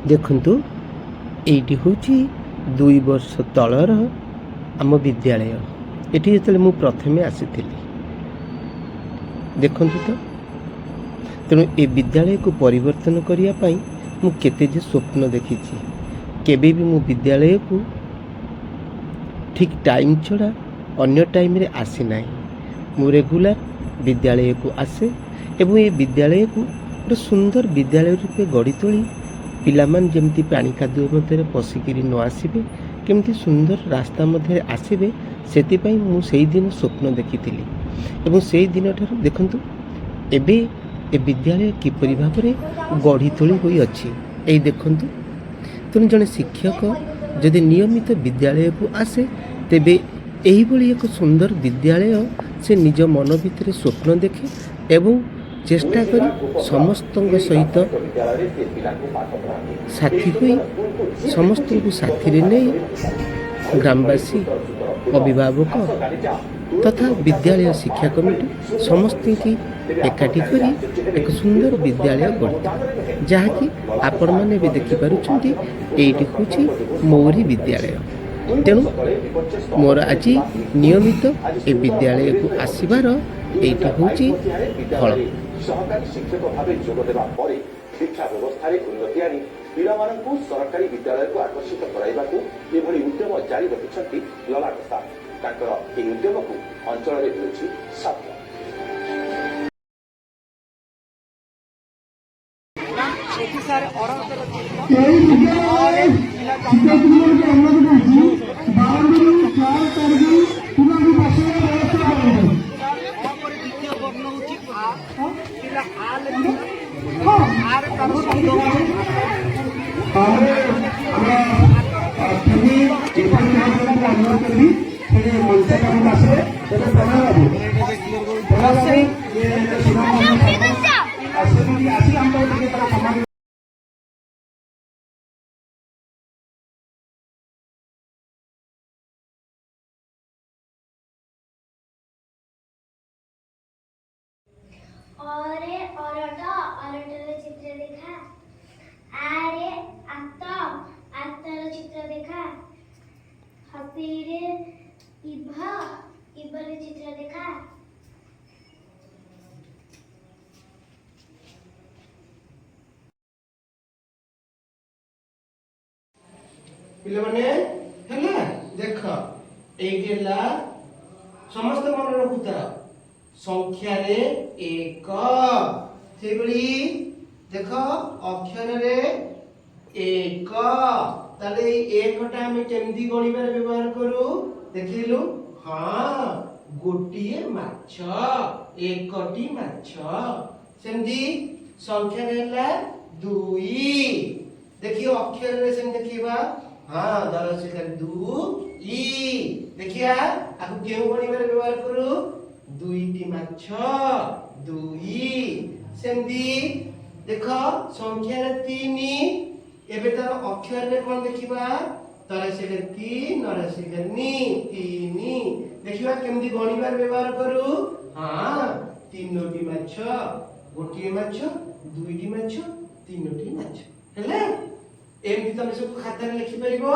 ଦେଖନ୍ତୁ ଏଇଟି ହେଉଛି 2 ବର୍ଷ ତଳର ଆମ ବିଦ୍ୟାଳୟ। ଏଠି ଯେତେବେଳେ ମୁଁ ପ୍ରଥମେ ଆସିଥିଲି, ଦେଖନ୍ତୁ ତ। ତେଣୁ ଏ ବିଦ୍ୟାଳୟକୁ ପରିବର୍ତ୍ତନ କରିବା ପାଇଁ ମୁଁ କେତେ ଯେ ସ୍ୱପ୍ନ ଦେଖିଛି। କେବେ ବି ମୁଁ ବିଦ୍ୟାଳୟକୁ ଠିକ୍ ଟାଇମ୍ ଛଡ଼ା ଅନ୍ୟ ଟାଇମ୍ରେ ଆସିନାହିଁ। ମୁଁ ରେଗୁଲାର ବିଦ୍ୟାଳୟକୁ ଆସେ ଏବଂ ଏ ବିଦ୍ୟାଳୟକୁ ଗୋଟେ ସୁନ୍ଦର ବିଦ୍ୟାଳୟ ରୂପେ ଗଢ଼ି ତୋଳି ପିଲାମାନେ ଯେମିତି ପାଣି କାଦୁଅ ମଧ୍ୟରେ ପଶିକିରି ନ ଆସିବେ, କେମିତି ସୁନ୍ଦର ରାସ୍ତା ମଧ୍ୟରେ ଆସିବେ, ସେଥିପାଇଁ ମୁଁ ସେଇଦିନ ସ୍ୱପ୍ନ ଦେଖିଥିଲି। ଏବଂ ସେଇ ଦିନଠାରୁ ଦେଖନ୍ତୁ ଏବେ ଏ ବିଦ୍ୟାଳୟ କିପରି ଭାବରେ ଗଢ଼ି ତୋଳି ହୋଇଅଛି। ଏଇ ଦେଖନ୍ତୁ, ତେଣୁ ଜଣେ ଶିକ୍ଷକ ଯଦି ନିୟମିତ ବିଦ୍ୟାଳୟକୁ ଆସେ, ତେବେ ଏହିଭଳି ଏକ ସୁନ୍ଦର ବିଦ୍ୟାଳୟ ସେ ନିଜ ମନ ଭିତରେ ସ୍ୱପ୍ନ ଦେଖେ ଏବଂ ଚେଷ୍ଟା କରି ସମସ୍ତଙ୍କ ସହିତ ସାଥୀ ହୋଇ ସମସ୍ତଙ୍କୁ ସାଥିରେ ନେଇ ଗ୍ରାମବାସୀ, ଅଭିଭାବକ ତଥା ବିଦ୍ୟାଳୟ ଶିକ୍ଷା କମିଟି ସମସ୍ତଙ୍କୁ ଏକାଠି କରି ଏକ ସୁନ୍ଦର ବିଦ୍ୟାଳୟ ଗଢ଼ିଥାଏ, ଯାହାକି ଆପଣମାନେ ଏବେ ଦେଖିପାରୁଛନ୍ତି। ଏଇଟି ହେଉଛି ମୋରି ବିଦ୍ୟାଳୟ। ତେଣୁ ମୋର ଆଜି ନିୟମିତ ଏ ବିଦ୍ୟାଳୟକୁ ଆସିବାର ଏଇଟି ହେଉଛି ଫଳ। ସହକାରୀ ଶିକ୍ଷକ ଭାବେ ଯୋଗ ଦେବା ପରେ ଶିକ୍ଷା ବ୍ୟବସ୍ଥାରେ ଉନ୍ନତି ଆଣି ପିଲାମାନଙ୍କୁ ସରକାରୀ ବିଦ୍ୟାଳୟକୁ ଆକର୍ଷିତ କରାଇବାକୁ ଏଭଳି ଉଦ୍ୟମ ଜାରି ରଖିଛନ୍ତି ଲଲାଟ ସାର୍। ତାଙ୍କର ଏହି ଉଦ୍ୟମକୁ ଅଞ୍ଚଳରେ ମିଳୁଛି ସାର୍ଥକ। अरे अरटर चित्र देखा। आरे आतर चित्र देखा। हसी रे इबर चित्र देखा। पिले माने हैला देख एइटी हैला समस्त मन रखुता संख्या रे 1 सेबली देख अक्षर रे 1 ताले 1 टा हम केमदी गणिबार व्यवहार करू देखिलु। हां गोटिए माछ एकटी माछ सेमदी संख्या रे हैला 2 देखियो अक्षर रे सेम देखिबा। हां दरसिकर 2 ई देखिया आकु केउ गणिबार व्यवहार करू 2टी माछ 2 सेमदी देख संख्या रे 3 एबे तार अक्षर रे कोन देखिबा तरसिकर 3 नरसिकर 3 देखिबा केमदी गणिबार व्यवहार करू। हां 3टी माछ गोटिए माछ 2टी माछ 3टी माछ हैला एमती तमे सब खाता रे लिखि परिबो।